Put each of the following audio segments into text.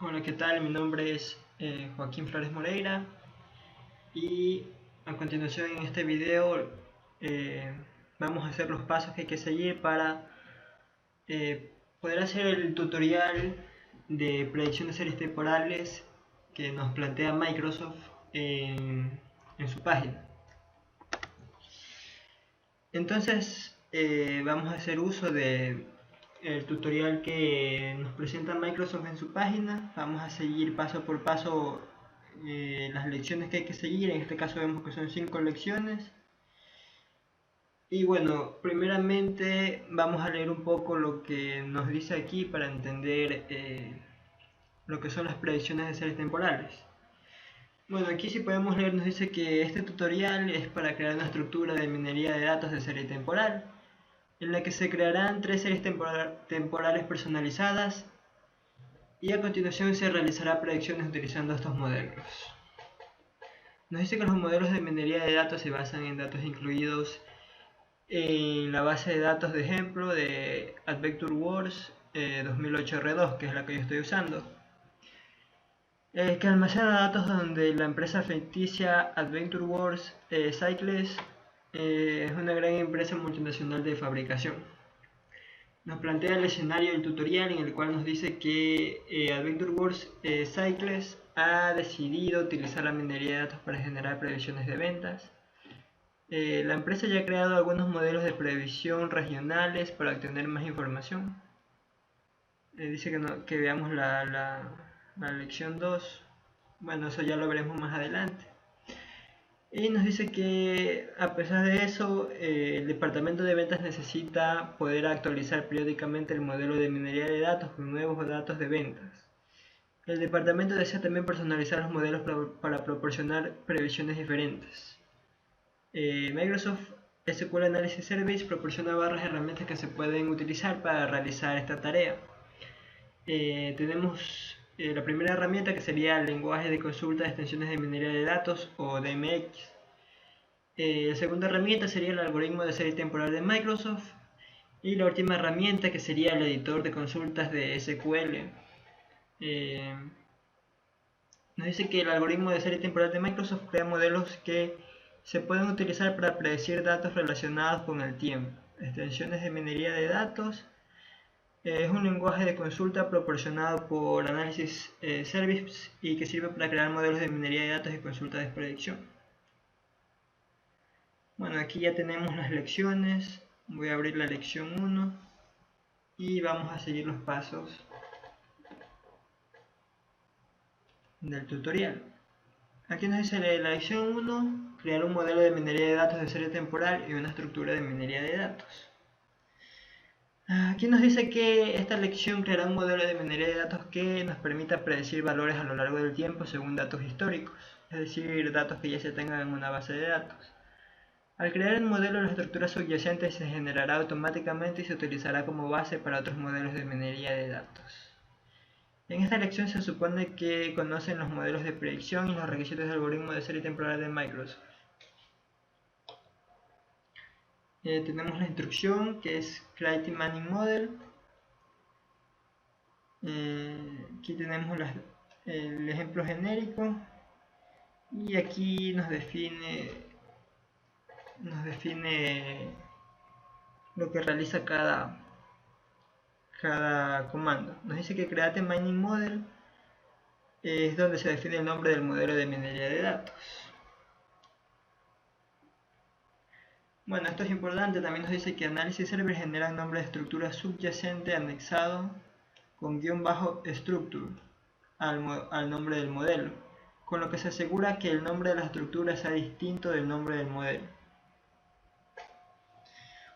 Hola, ¿qué tal? Mi nombre es Joaquín Flores Moreira y a continuación en este video vamos a hacer los pasos que hay que seguir para poder hacer el tutorial de predicción de series temporales que nos plantea Microsoft en su página. Entonces vamos a hacer uso de el tutorial que nos presenta Microsoft en su página. Vamos a seguir paso por paso las lecciones que hay que seguir. En este caso vemos que son 5 lecciones. Y bueno, primeramente vamos a leer un poco lo que nos dice aquí para entender lo que son las predicciones de series temporales. Bueno, aquí si podemos leer nos dice que este tutorial es para crear una estructura de minería de datos de serie temporal, en la que se crearán 3 series temporales personalizadas y a continuación se realizará predicciones utilizando estos modelos. Nos dice que los modelos de minería de datos se basan en datos incluidos en la base de datos de ejemplo de AdVectorWorks 2008 R2, que es la que yo estoy usando, que almacena datos donde la empresa ficticia AdVectorWorks Cycles es una gran empresa multinacional de fabricación. Nos plantea el escenario del tutorial en el cual nos dice que AdVectorWorks Cycles ha decidido utilizar la minería de datos para generar previsiones de ventas. La empresa ya ha creado algunos modelos de previsión regionales para obtener más información. Dice que veamos la lección 2. Bueno, eso ya lo veremos más adelante. Y nos dice que a pesar de eso, el departamento de ventas necesita poder actualizar periódicamente el modelo de minería de datos con nuevos datos de ventas. El departamento desea también personalizar los modelos para proporcionar previsiones diferentes. Microsoft SQL Analysis Service proporciona varias herramientas que se pueden utilizar para realizar esta tarea. Tenemos la primera herramienta, que sería el lenguaje de consulta de extensiones de minería de datos o DMX. La segunda herramienta sería el algoritmo de serie temporal de Microsoft. Y la última herramienta, que sería el editor de consultas de SQL. Nos dice que el algoritmo de serie temporal de Microsoft crea modelos que se pueden utilizar para predecir datos relacionados con el tiempo. Extensiones de minería de datos. Es un lenguaje de consulta proporcionado por Analysis Service y que sirve para crear modelos de minería de datos y consulta de predicción. Bueno, aquí ya tenemos las lecciones. Voy a abrir la lección 1 y vamos a seguir los pasos del tutorial. Aquí nos dice la lección 1, crear un modelo de minería de datos de serie temporal y una estructura de minería de datos. Aquí nos dice que esta lección creará un modelo de minería de datos que nos permita predecir valores a lo largo del tiempo según datos históricos, es decir, datos que ya se tengan en una base de datos. Al crear el modelo, la estructura subyacente se generará automáticamente y se utilizará como base para otros modelos de minería de datos. En esta lección se supone que conocen los modelos de predicción y los requisitos del algoritmo de serie temporal de Microsoft. Tenemos la instrucción, que es Create Mining Model. Aquí tenemos el ejemplo genérico y aquí nos define lo que realiza cada comando. Nos dice que Create Mining Model es donde se define el nombre del modelo de minería de datos. Bueno, esto es importante. También nos dice que Analysis Server genera un nombre de estructura subyacente anexado con --structure al nombre del modelo, con lo que se asegura que el nombre de la estructura sea distinto del nombre del modelo.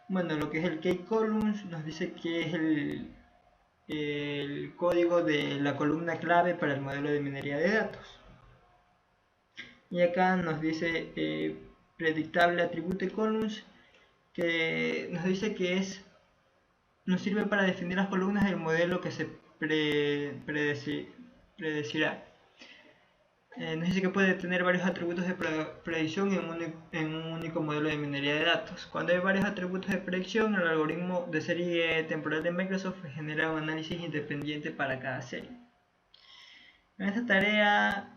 Bueno, lo que es el key columns nos dice que es el código de la columna clave para el modelo de minería de datos. Y acá nos dice predictable attribute columns, que nos dice que nos sirve para definir las columnas del modelo que se predecirá. Nos dice que puede tener varios atributos de predicción en un único modelo de minería de datos. Cuando hay varios atributos de predicción, el algoritmo de serie temporal de Microsoft genera un análisis independiente para cada serie. En esta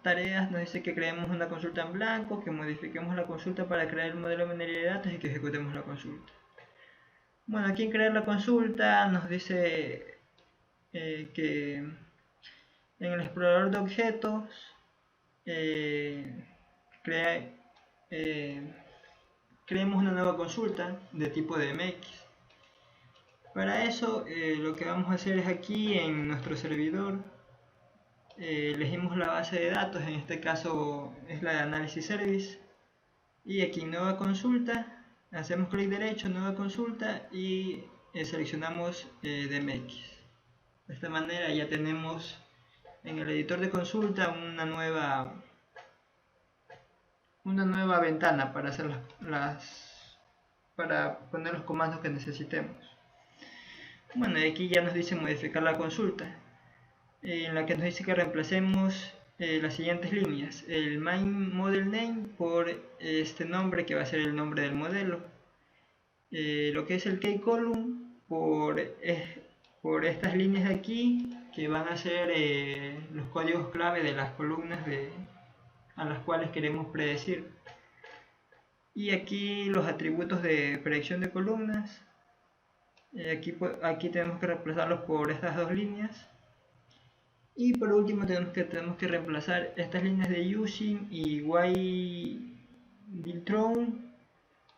tareas nos dice que creemos una consulta en blanco, que modifiquemos la consulta para crear el modelo de minería de datos y que ejecutemos la consulta. Bueno, aquí en crear la consulta nos dice que en el explorador de objetos creemos una nueva consulta de tipo DMX. Para eso lo que vamos a hacer es aquí en nuestro servidor elegimos la base de datos, en este caso es la de Analysis Service, y aquí nueva consulta, hacemos clic derecho, nueva consulta y seleccionamos DMX. De esta manera ya tenemos en el editor de consulta una nueva ventana para hacer para poner los comandos que necesitemos. Bueno, aquí ya nos dice modificar la consulta, en la que nos dice que reemplacemos las siguientes líneas: el main model name por este nombre que va a ser el nombre del modelo, lo que es el key column por estas líneas de aquí que van a ser los códigos clave de las columnas a las cuales queremos predecir, y aquí los atributos de predicción de columnas. Aquí tenemos que reemplazarlos por estas dos líneas. Y por último tenemos que reemplazar estas líneas de using y while_thrown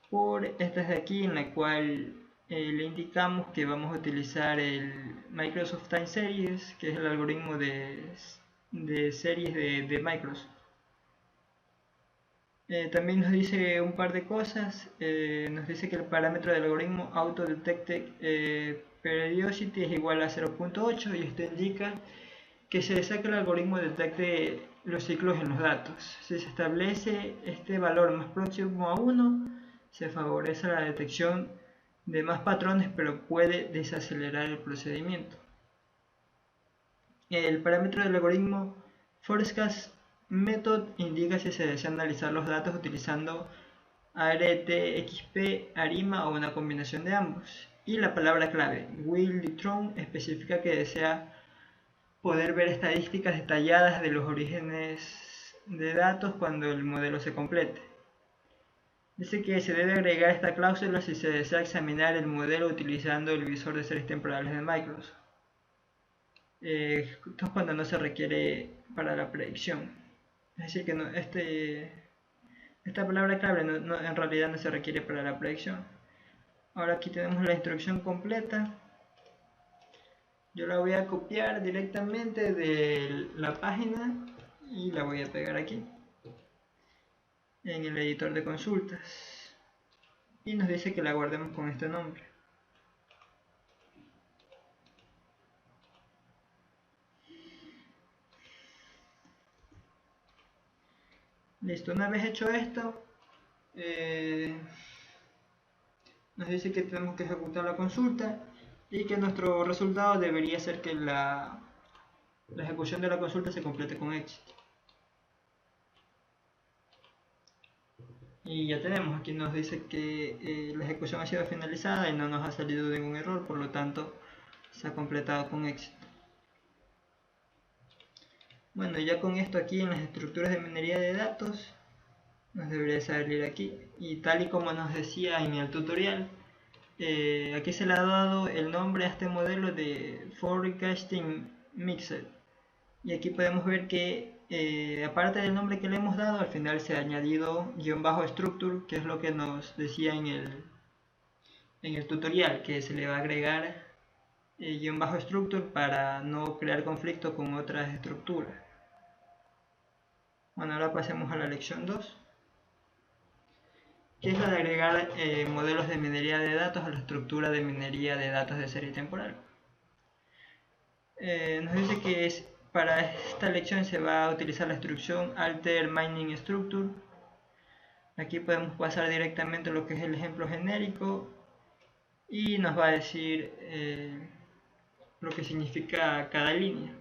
por estas de aquí, en la cual le indicamos que vamos a utilizar el Microsoft Time Series, que es el algoritmo de series de Microsoft. También nos dice un par de cosas. Nos dice que el parámetro del algoritmo AutoDetected Periodicity es igual a 0.8, y esto indica que se desea que el algoritmo detecte los ciclos en los datos. Si se establece este valor más próximo a 1, se favorece la detección de más patrones, pero puede desacelerar el procedimiento. El parámetro del algoritmo Forecast Method indica si se desea analizar los datos utilizando ART-XP, ARIMA o una combinación de ambos. Y la palabra clave while_thrown especifica que desea poder ver estadísticas detalladas de los orígenes de datos cuando el modelo se complete. Dice que se debe agregar esta cláusula si se desea examinar el modelo utilizando el visor de series temporales de Microsoft. Esto es cuando no se requiere para la predicción. Es decir, que esta palabra clave en realidad no se requiere para la predicción. Ahora aquí tenemos la instrucción completa. Yo la voy a copiar directamente de la página y la voy a pegar aquí en el editor de consultas, y nos dice que la guardemos con este nombre. Listo, una vez hecho esto, nos dice que tenemos que ejecutar la consulta y que nuestro resultado debería ser que la ejecución de la consulta se complete con éxito. Y ya tenemos, aquí nos dice que la ejecución ha sido finalizada y no nos ha salido ningún error, por lo tanto se ha completado con éxito. Bueno, ya con esto aquí en las estructuras de minería de datos nos debería salir aquí, y tal y como nos decía en el tutorial, aquí se le ha dado el nombre a este modelo de Forecasting Mixer, y aquí podemos ver que aparte del nombre que le hemos dado, al final se ha añadido --structure, que es lo que nos decía en el tutorial, que se le va a agregar --structure para no crear conflicto con otras estructuras. Bueno, ahora pasemos a la lección 2, que es la de agregar modelos de minería de datos a la estructura de minería de datos de serie temporal. Nos dice que para esta lección se va a utilizar la instrucción alter mining structure. Aquí podemos pasar directamente a lo que es el ejemplo genérico y nos va a decir lo que significa cada línea.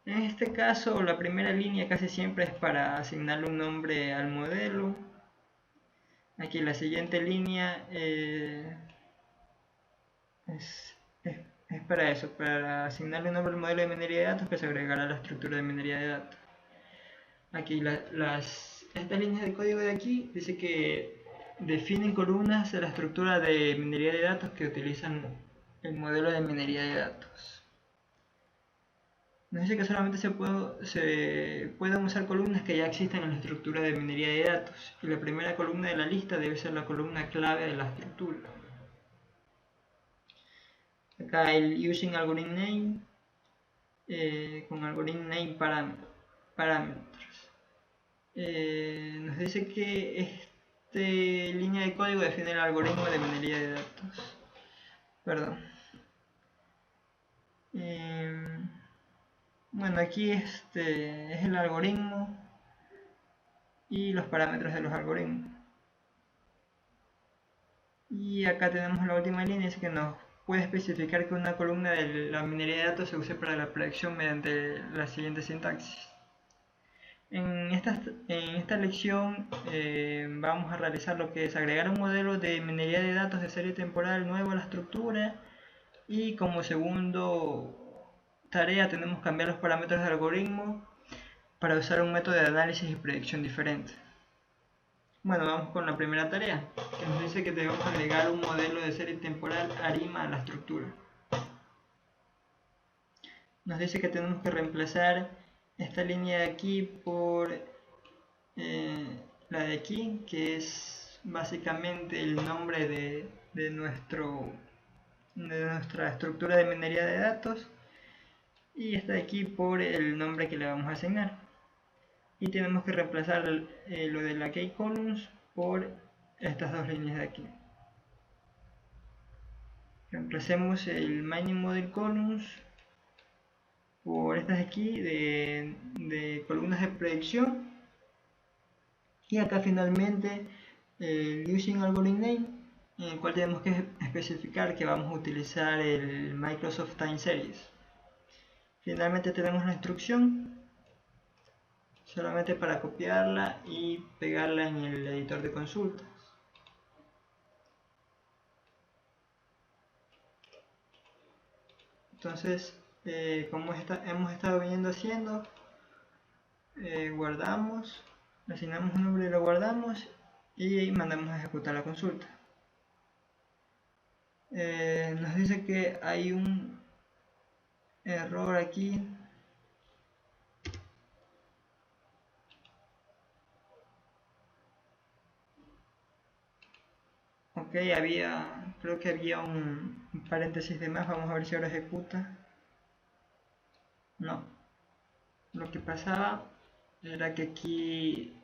En este caso, la primera línea casi siempre es para asignarle un nombre al modelo. Aquí la siguiente línea es Es para eso, para asignarle un nombre al modelo de minería de datos que se agregará a la estructura de minería de datos. Aquí estas líneas de código de aquí dice que definen columnas de la estructura de minería de datos que utilizan el modelo de minería de datos. Nos dice que solamente se pueden usar columnas que ya existen en la estructura de minería de datos, y la primera columna de la lista debe ser la columna clave de la estructura. Acá el using algorithm name con algorithm name parámetros. Nos dice que esta línea de código define el algoritmo de minería de datos. Perdón. Bueno, aquí este es el algoritmo y los parámetros de los algoritmos. Y acá tenemos la última línea, es que nos puede especificar que una columna de la minería de datos se use para la predicción mediante la siguiente sintaxis. En esta lección vamos a realizar lo que es agregar un modelo de minería de datos de serie temporal nuevo a la estructura, y como segundo tarea tenemos que cambiar los parámetros del algoritmo para usar un método de análisis y predicción diferente. Bueno, vamos con la primera tarea, que nos dice que debemos agregar un modelo de serie temporal ARIMA a la estructura. Nos dice que tenemos que reemplazar esta línea de aquí por la de aquí, que es básicamente el nombre de nuestra estructura de minería de datos, y esta de aquí por el nombre que le vamos a asignar. Y tenemos que reemplazar lo de la key columns por estas dos líneas de aquí. Reemplacemos el mining model columns por estas de aquí de columnas de predicción, y acá finalmente el using algorithm name, en el cual tenemos que especificar que vamos a utilizar el Microsoft Time Series. Finalmente tenemos la instrucción solamente para copiarla y pegarla en el editor de consultas. Entonces, como hemos estado viniendo haciendo, guardamos, asignamos un nombre y lo guardamos y mandamos a ejecutar la consulta. Nos dice que hay un error aquí. Ok, creo que había un paréntesis de más. Vamos a ver si ahora ejecuta. No, lo que pasaba era que aquí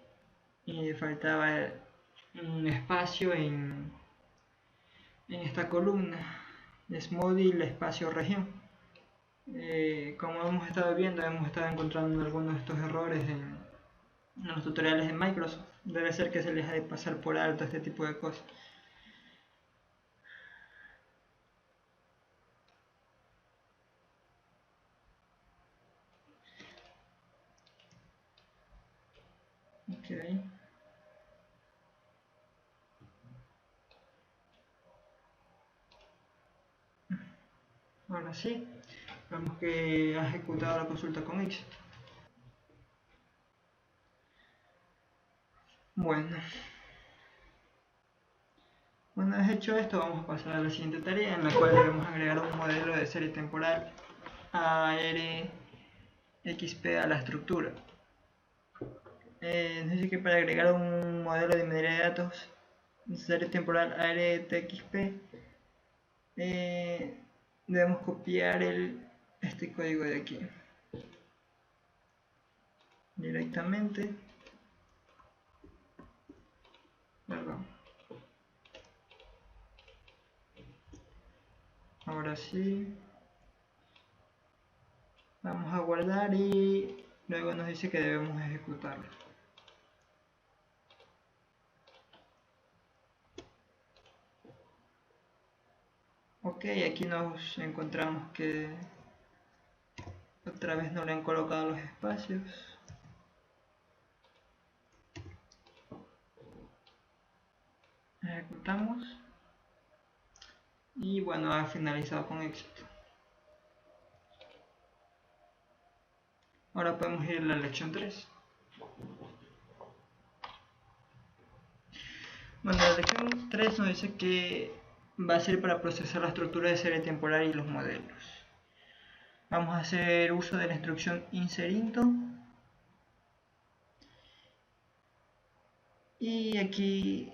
faltaba un espacio en esta columna, smodil espacio región. Como hemos estado viendo, hemos estado encontrando algunos de estos errores en los tutoriales de Microsoft. Debe ser que se les ha de pasar por alto este tipo de cosas. Ok. Ahora sí, vemos que ha ejecutado la consulta con éxito. Bueno, una vez hecho esto, vamos a pasar a la siguiente tarea, en la cual debemos agregar un modelo de serie temporal ARXP a la estructura. Nos dice que para agregar un modelo de minería de datos de serie temporal ARTXP, debemos copiar este código de aquí directamente. Perdón. Ahora sí, vamos a guardar y luego nos dice que debemos ejecutarlo. Ok, aquí nos encontramos que otra vez no le han colocado los espacios. Ejecutamos y bueno, ha finalizado con éxito. Ahora podemos ir a la lección 3. Bueno, la lección 3 nos dice que va a ser para procesar la estructura de serie temporal y los modelos. Vamos a hacer uso de la instrucción inserinto. Y aquí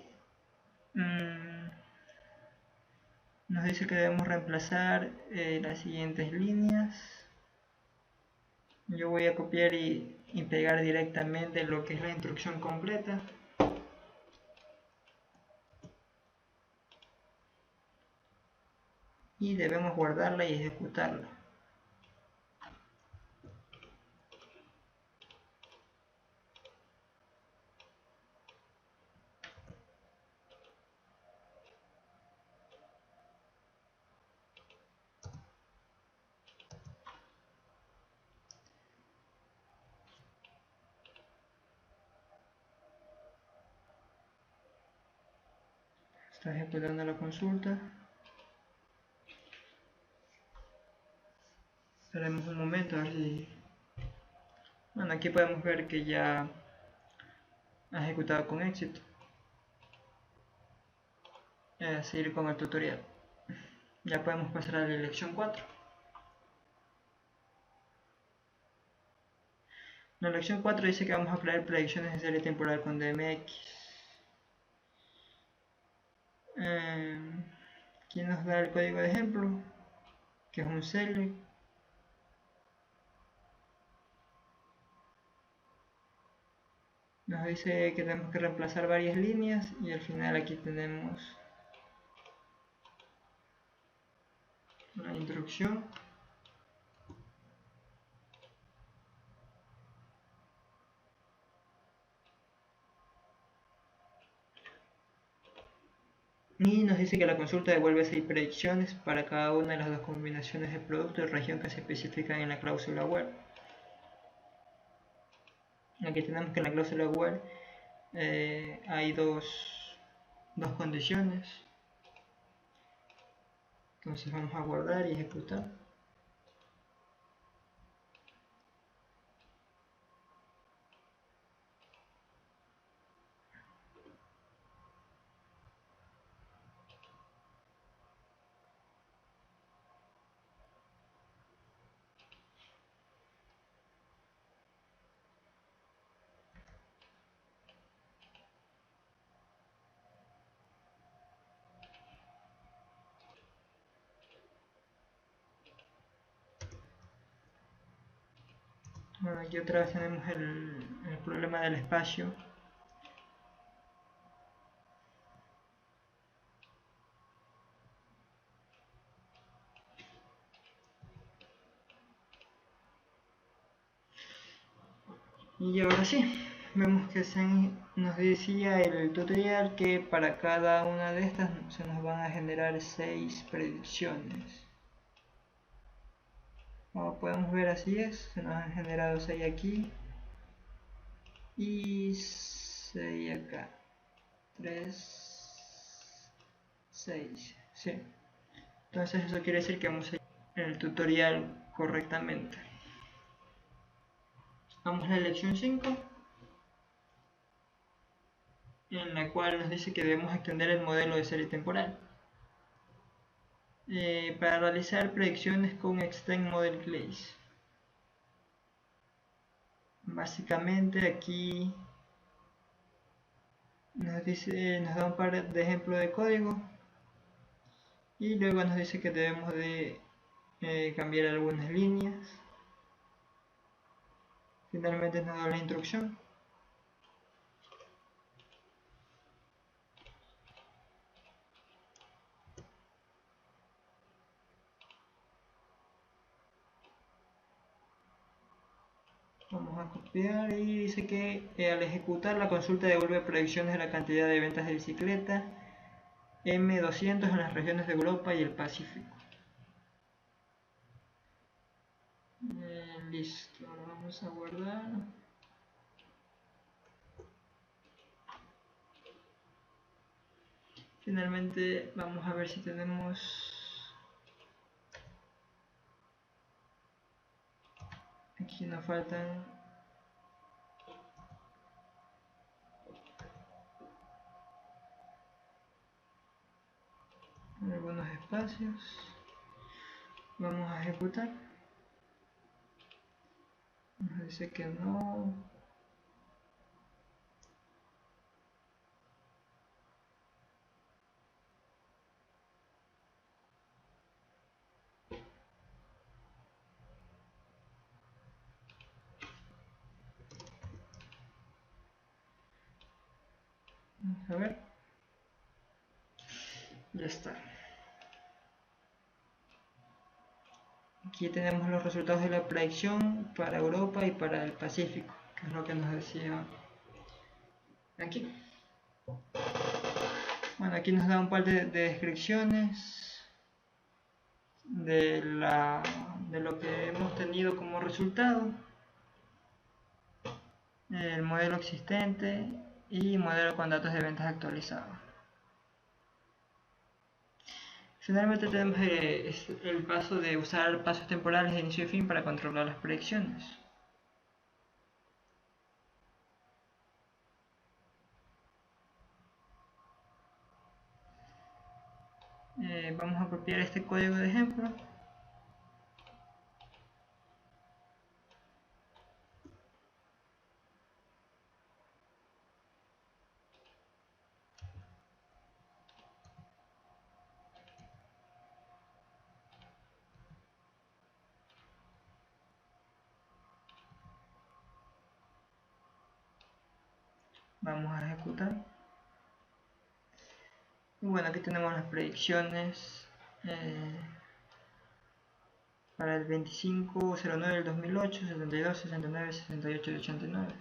nos dice que debemos reemplazar las siguientes líneas. Yo voy a copiar y pegar directamente lo que es la instrucción completa. Y debemos guardarla y ejecutarla. Está ejecutando la consulta. Esperemos un momento a ver si... Bueno, aquí podemos ver que ya ha ejecutado con éxito. Seguir con el tutorial. Ya podemos pasar a la lección 4. La lección 4 dice que vamos a crear predicciones de serie temporal con DMX. Aquí nos da el código de ejemplo, que es un select. Nos dice que tenemos que reemplazar varias líneas y al final aquí tenemos la instrucción. Y nos dice que la consulta devuelve 6 predicciones para cada una de las dos combinaciones de producto y región que se especifican en la cláusula where. Aquí tenemos que en la cláusula where hay dos condiciones. Entonces vamos a guardar y ejecutar. Bueno, aquí otra vez tenemos el problema del espacio. Y ahora sí, vemos que nos decía el tutorial que para cada una de estas se nos van a generar 6 predicciones. Como podemos ver, así es, se nos han generado 6 aquí y 6 acá, 3, 6, sí. Entonces eso quiere decir que vamos a ir el tutorial correctamente. Vamos a la lección 5, en la cual nos dice que debemos extender el modelo de serie temporal para realizar predicciones con Extend Model Class. Básicamente aquí nos da un par de ejemplos de código y luego nos dice que debemos de cambiar algunas líneas. Finalmente nos da la instrucción. Vamos a copiar y dice que al ejecutar la consulta devuelve predicciones de la cantidad de ventas de bicicleta M200 en las regiones de Europa y el Pacífico. Listo, ahora vamos a guardar. Finalmente vamos a ver si tenemos Aquí nos faltan algunos espacios. Vamos a ejecutar. Nos dice que no. Vamos a ver. Ya está. Aquí tenemos los resultados de la predicción para Europa y para el Pacífico, que es lo que nos decía aquí. Bueno, aquí nos da un par de descripciones de lo que hemos tenido como resultado, el modelo existente y modelo con datos de ventas actualizados. Finalmente tenemos el paso de usar pasos temporales de inicio y fin para controlar las predicciones. Vamos a copiar este código de ejemplo. Vamos a ejecutar. Y bueno, aquí tenemos las predicciones para el 25/09 del 2008, 72, 69, 68 y 89.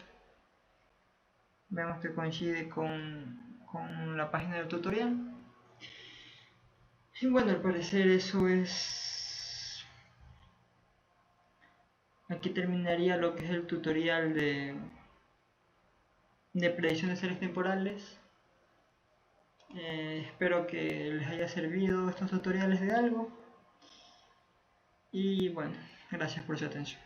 Vemos que coincide con la página del tutorial. Y bueno, al parecer eso es... Aquí terminaría lo que es el tutorial de predicción de series temporales. Espero que les haya servido estos tutoriales de algo. Y bueno, gracias por su atención.